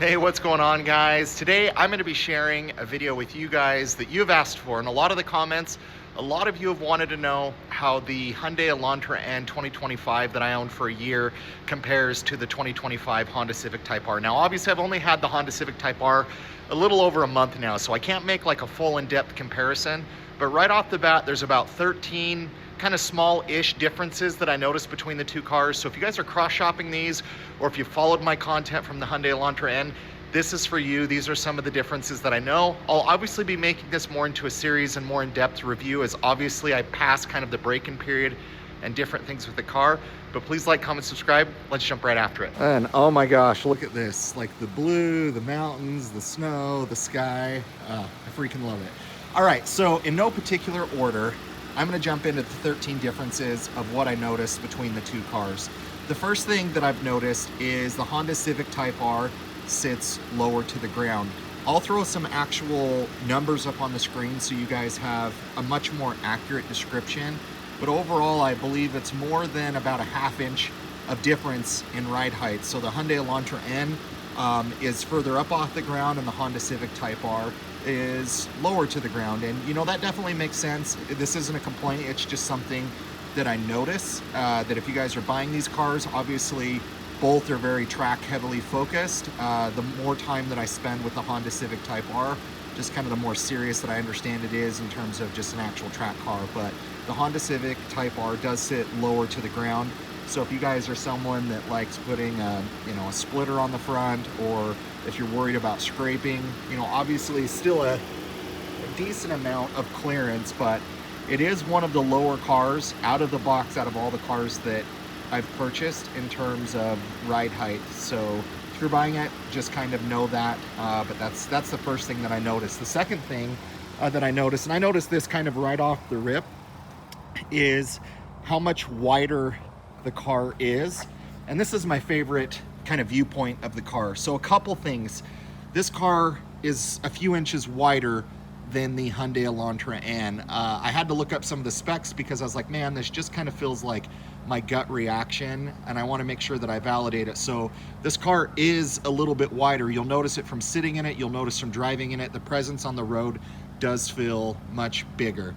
Hey, what's going on, guys? Today I'm going to be sharing a video with you guys that you've asked for. And a lot of the comments, a lot of you have wanted to know how the Hyundai Elantra N 2025 that I owned for a year compares to the 2025 Honda Civic Type R. Now, obviously, I've only had the Honda Civic Type R a little over a month now, so I can't make like a full in-depth comparison. But right off the bat, there's about 13 kind of small-ish differences that I noticed between the two cars. So if you guys are cross-shopping these, or if you followed my content from the Hyundai Elantra N, this is for you. These are some of the differences that I know. I'll obviously be making this more into a series and more in-depth review, as obviously I pass kind of the break-in period and different things with the car. But please like, comment, subscribe. Let's jump right after it. And oh my gosh, look at this. Like the blue, the mountains, the snow, the sky. I freaking love it. All right, so in no particular order, I'm gonna jump into the 13 differences of what I noticed between the two cars. The first thing that I've noticed is the Honda Civic Type R sits lower to the ground. I'll throw some actual numbers up on the screen so you guys have a much more accurate description. But overall, I believe it's more than about a ½ inch of difference in ride height. So the Hyundai Elantra N is further up off the ground, and the Honda Civic Type R is lower to the ground. And you know, that definitely makes sense. This isn't a complaint, it's just something that I notice, that if you guys are buying these cars, obviously both are very track heavily focused. The more time that I spend with the Honda Civic Type R, just kind of the more serious that I understand it is in terms of just an actual track car. But the Honda Civic Type R does sit lower to the ground. So if you guys are someone that likes putting a splitter on the front, or if you're worried about scraping, obviously still a decent amount of clearance, but it is one of the lower cars out of the box out of all the cars that I've purchased in terms of ride height. So if you're buying it, just kind of know that, but that's the first thing that I noticed. The second thing that I noticed, and I noticed this kind of right off the rip, is how much wider the car is. And this is my favorite kind of viewpoint of the car. So a couple things. This car is a few inches wider than the Hyundai Elantra N. I had to look up some of the specs because I was like, man, this just kind of feels like my gut reaction, and I want to make sure that I validate it. So this car is a little bit wider. You'll notice it from sitting in it, you'll notice from driving in it. The presence on the road does feel much bigger.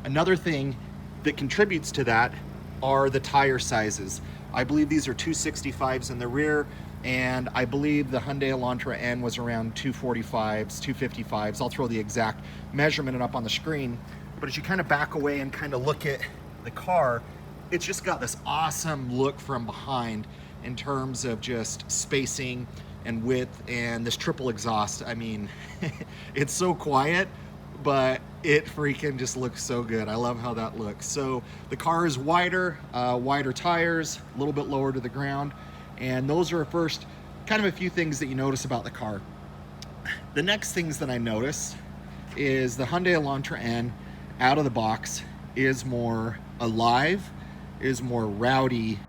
Another thing that contributes to that are the tire sizes. I believe these are 265s in the rear, and I believe the Hyundai Elantra N was around 245s, 255s. I'll throw the exact measurement up on the screen. But as you kind of back away and kind of look at the car, it's just got this awesome look from behind in terms of just spacing and width, and this triple exhaust. I mean, it's so quiet, but it freaking just looks so good. I love how that looks. So the car is wider, wider tires, a little bit lower to the ground. And those are first kind of a few things that you notice about the car. The next things that I notice is the Hyundai Elantra N out of the box is more alive, is more rowdy.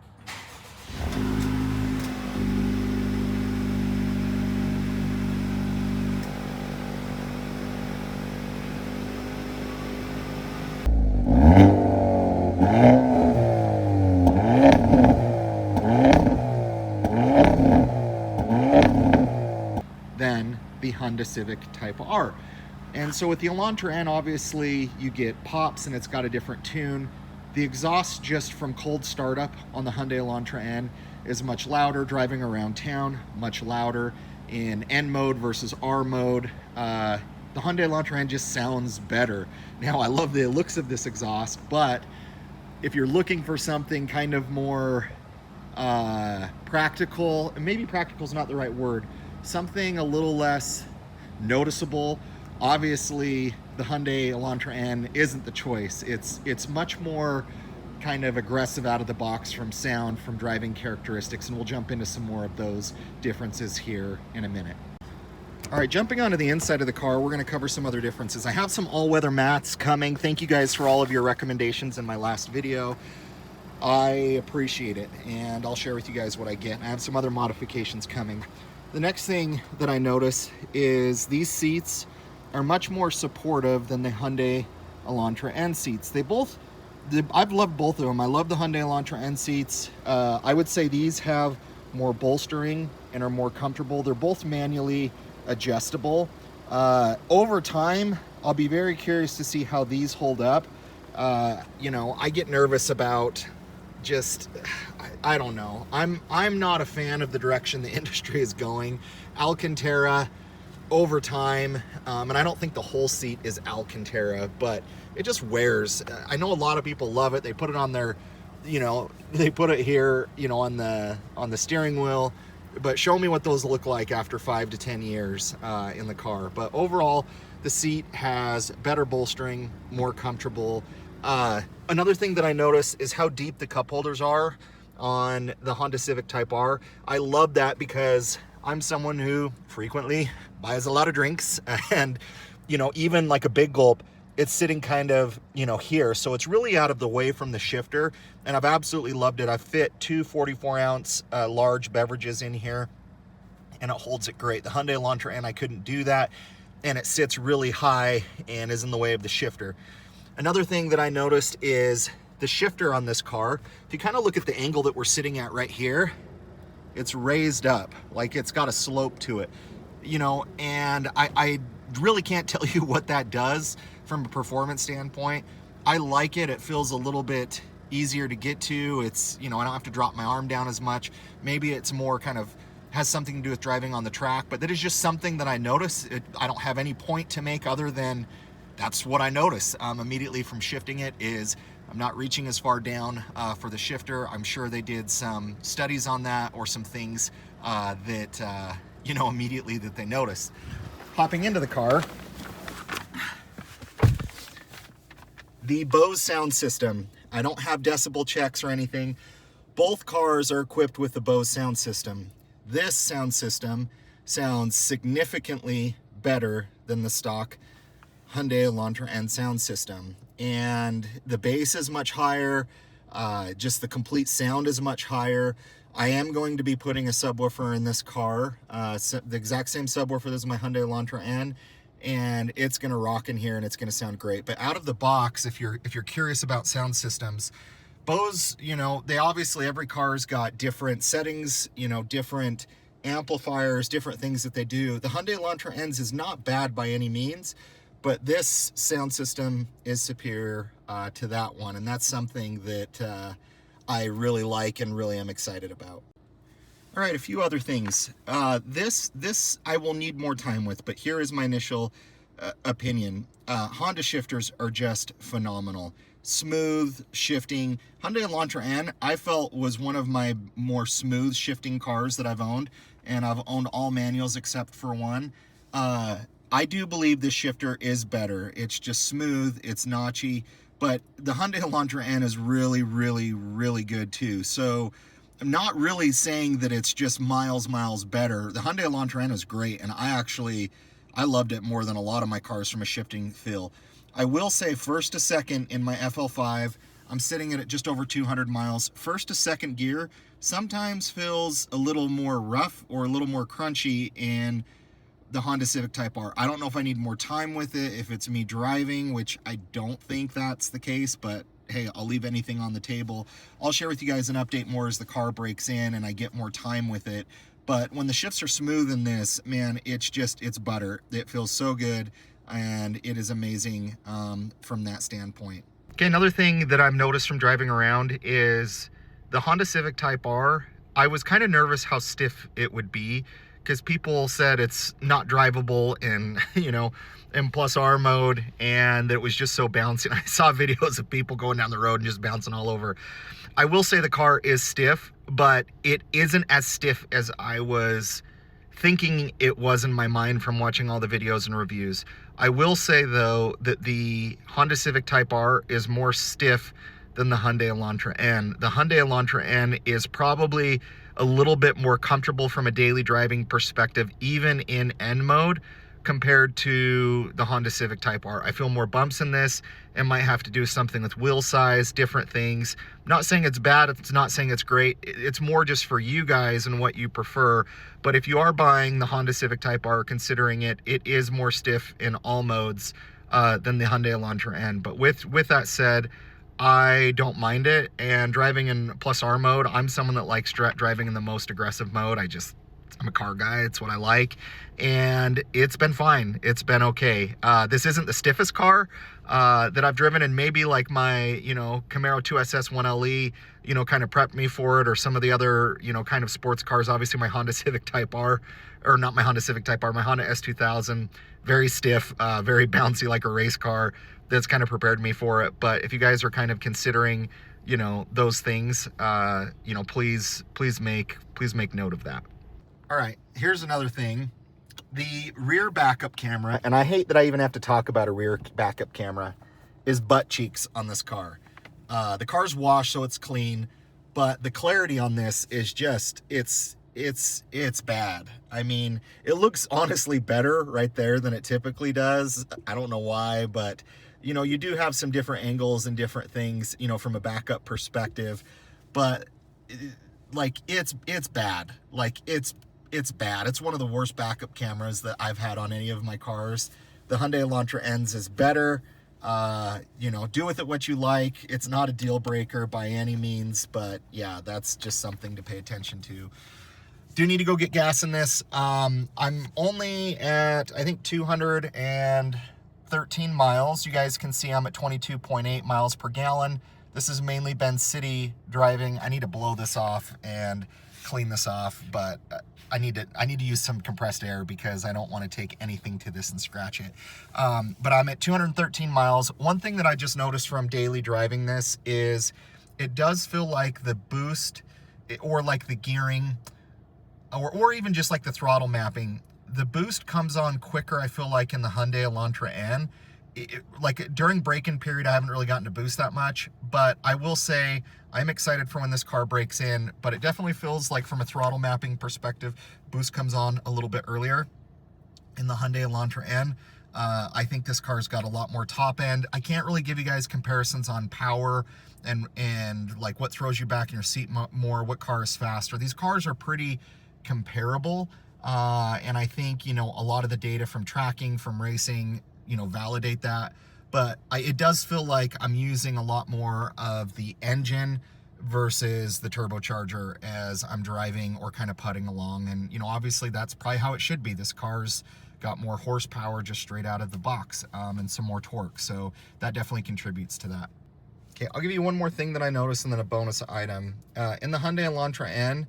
Than the Honda Civic Type R. And so with the Elantra N, obviously you get pops and it's got a different tune. The exhaust just from cold startup on the Hyundai Elantra N is much louder. Driving around town, much louder in N mode versus R mode. The Hyundai Elantra N just sounds better. Now, I love the looks of this exhaust, but if you're looking for something kind of more practical, and maybe practical is not the right word, something a little less noticeable, obviously the Hyundai Elantra N isn't the choice. It's much more kind of aggressive out of the box from sound, from driving characteristics, and we'll jump into some more of those differences here in a minute. All right, jumping onto the inside of the car, we're going to cover some other differences. I have some all-weather mats coming. Thank you guys for all of your recommendations in my last video. I appreciate it, and I'll share with you guys what I get. I have some other modifications coming. The next thing that I notice is these seats are much more supportive than the Hyundai Elantra N seats. I've loved both of them. I love the Hyundai Elantra N seats. I would say these have more bolstering and are more comfortable. They're both manually adjustable. Over time, I'll be very curious to see how these hold up. You know, I get nervous about just, I don't know. I'm not a fan of the direction the industry is going. Alcantara over time, and I don't think the whole seat is Alcantara, but it just wears. I know a lot of people love it. They put it on their, you know, they put it here, you know, on the steering wheel. But show me what those look like after 5 to 10 years in the car. But overall, the seat has better bolstering, more comfortable. Another thing that I notice is how deep the cup holders are on the Honda Civic Type R. I love that because I'm someone who frequently buys a lot of drinks, and, you know, even like a big gulp, it's sitting kind of, you know, here. So it's really out of the way from the shifter, and I've absolutely loved it. I've fit two 44-ounce large beverages in here, and it holds it great. The Hyundai Elantra, and I couldn't do that, and it sits really high and is in the way of the shifter. Another thing that I noticed is the shifter on this car. If you kind of look at the angle that we're sitting at right here, it's raised up, like it's got a slope to it, you know, and I really can't tell you what that does from a performance standpoint. I like it. It feels a little bit easier to get to. It's, you know, I don't have to drop my arm down as much. Maybe it's more kind of has something to do with driving on the track, but that is just something that I notice. I don't have any point to make other than that's what I notice immediately from shifting it is I'm not reaching as far down for the shifter. I'm sure they did some studies on that or some things that, you know, immediately that they noticed. Hopping into the car, the Bose sound system. I don't have decibel checks or anything. Both cars are equipped with the Bose sound system. This sound system sounds significantly better than the stock Hyundai Elantra and sound system. And the bass is much higher. Just the complete sound is much higher. I am going to be putting a subwoofer in this car, the exact same subwoofer as my Hyundai Elantra N, and it's gonna rock in here and it's gonna sound great. But out of the box, if you're curious about sound systems, Bose, you know, they obviously, every car's got different settings, you know, different amplifiers, different things that they do. The Hyundai Elantra N's is not bad by any means, but this sound system is superior to that one, and that's something that I really like and really am excited about. All right, a few other things. This I will need more time with, but here is my initial opinion. Honda shifters are just phenomenal. Smooth shifting. Hyundai Elantra N, I felt, was one of my more smooth shifting cars that I've owned, and I've owned all manuals except for one. I do believe this shifter is better. It's just smooth, it's notchy, but the Hyundai Elantra N is really, really, really good too. So I'm not really saying that it's just miles better. The Hyundai Elantra N is great, and I loved it more than a lot of my cars from a shifting feel. I will say first to second in my FL5, I'm sitting at just over 200 miles. First to second gear sometimes feels a little more rough or a little more crunchy in the Honda Civic Type R. I don't know if I need more time with it, if it's me driving, which I don't think that's the case, but hey, I'll leave anything on the table. I'll share with you guys an update more as the car breaks in and I get more time with it. But when the shifts are smooth in this, man, it's butter. It feels so good, and it is amazing from that standpoint. Okay, another thing that I've noticed from driving around is the Honda Civic Type R. I was kind of nervous how stiff it would be, because people said it's not drivable in, you know, in plus R mode, and that it was just so bouncy. I saw videos of people going down the road and just bouncing all over. I will say the car is stiff, but it isn't as stiff as I was thinking it was in my mind from watching all the videos and reviews. I will say though that the Honda Civic Type R is more stiff than the Hyundai Elantra N. The Hyundai Elantra N is probably a little bit more comfortable from a daily driving perspective, even in N mode, compared to the Honda Civic Type R. I feel more bumps in this. It might have to do something with wheel size, different things. I'm not saying it's bad, it's not saying it's great. It's more just for you guys and what you prefer. But if you are buying the Honda Civic Type R, considering it is more stiff in all modes than the Hyundai Elantra N. But with that said, I don't mind it, and driving in plus R mode, I'm someone that likes driving in the most aggressive mode. I'm a car guy. It's what I like. And it's been fine. It's been okay. This isn't the stiffest car that I've driven, and maybe like my, Camaro 2SS 1LE, kind of prepped me for it, or some of the other, kind of sports cars. Obviously my Honda Civic Type R, or not my Honda Civic Type R, my Honda S2000, very stiff, very bouncy, like a race car. That's kind of prepared me for it. But if you guys are kind of considering, those things, please make note of that. All right, here's another thing. The rear backup camera, and I hate that I even have to talk about a rear backup camera, is butt cheeks on this car. The car's washed, so it's clean, but the clarity on this is just, it's bad. I mean, it looks honestly better right there than it typically does. I don't know why, but you do have some different angles and different things, from a backup perspective, but like it's bad. Like it's bad. It's one of the worst backup cameras that I've had on any of my cars. The Hyundai Elantra N's is better. Do with it what you like. It's not a deal breaker by any means, but yeah, that's just something to pay attention to. Do need to go get gas in this. I'm only at, I think, 213 miles. You guys can see I'm at 22.8 miles per gallon. This is mainly been city driving. I need to blow this off and clean this off, but I need to use some compressed air because I don't want to take anything to this and scratch it. But I'm at 213 miles. One thing that I just noticed from daily driving this is it does feel like the boost, or like the gearing, or even just like the throttle mapping, the boost comes on quicker, I feel like, in the Hyundai Elantra N. Like during break-in period, I haven't really gotten to boost that much, but I will say I'm excited for when this car breaks in, but it definitely feels like from a throttle mapping perspective, boost comes on a little bit earlier in the Hyundai Elantra N. I think this car's got a lot more top end. I can't really give you guys comparisons on power and like what throws you back in your seat more, what car is faster. These cars are pretty comparable, and I think, a lot of the data from tracking, from racing, validate that. But it does feel like I'm using a lot more of the engine versus the turbocharger as I'm driving or kind of putting along. And, obviously that's probably how it should be. This car's got more horsepower just straight out of the box, and some more torque. So that definitely contributes to that. Okay, I'll give you one more thing that I noticed and then a bonus item. In the Hyundai Elantra N,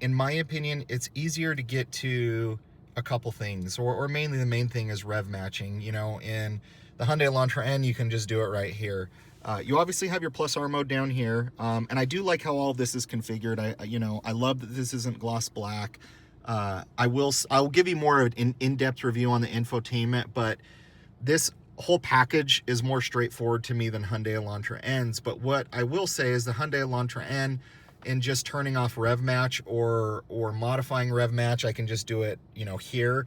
in my opinion, it's easier to get to a couple things, or mainly the main thing is rev matching. In the Hyundai Elantra N, you can just do it right here. You obviously have your plus R mode down here, and I do like how all of this is configured. I love that this isn't gloss black. I'll give you more of an in-depth review on the infotainment, but this whole package is more straightforward to me than Hyundai Elantra N's. But what I will say is the Hyundai Elantra N, in just turning off rev match or modifying rev match, I can just do it, here.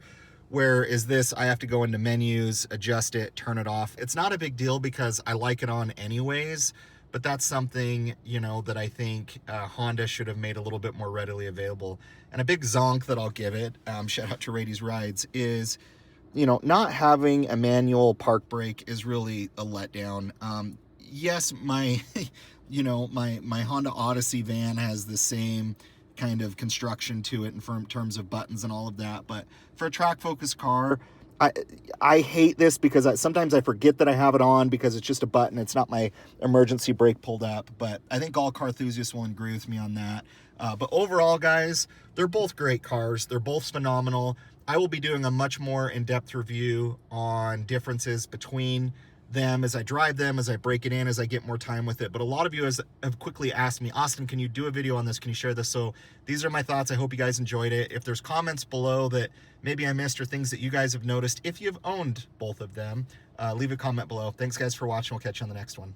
Whereas this, I have to go into menus, adjust it, turn it off. It's not a big deal because I like it on anyways, but that's something, that I think Honda should have made a little bit more readily available. And a big zonk that I'll give it, shout out to Rady's Rides, is, not having a manual park brake is really a letdown. Yes, my, my Honda Odyssey van has the same kind of construction to it in terms of buttons and all of that, but for a track focused car, I hate this because sometimes I forget that I have it on because it's just a button. It's not my emergency brake pulled up, but I think all car enthusiasts will agree with me on that. But overall, guys, they're both great cars. They're both phenomenal. I will be doing a much more in-depth review on differences between them as I drive them, as I break it in, as I get more time with it. But a lot of you have quickly asked me, Austin, can you do a video on this? Can you share this? So these are my thoughts. I hope you guys enjoyed it. If there's comments below that maybe I missed or things that you guys have noticed, if you've owned both of them, leave a comment below. Thanks guys for watching. We'll catch you on the next one.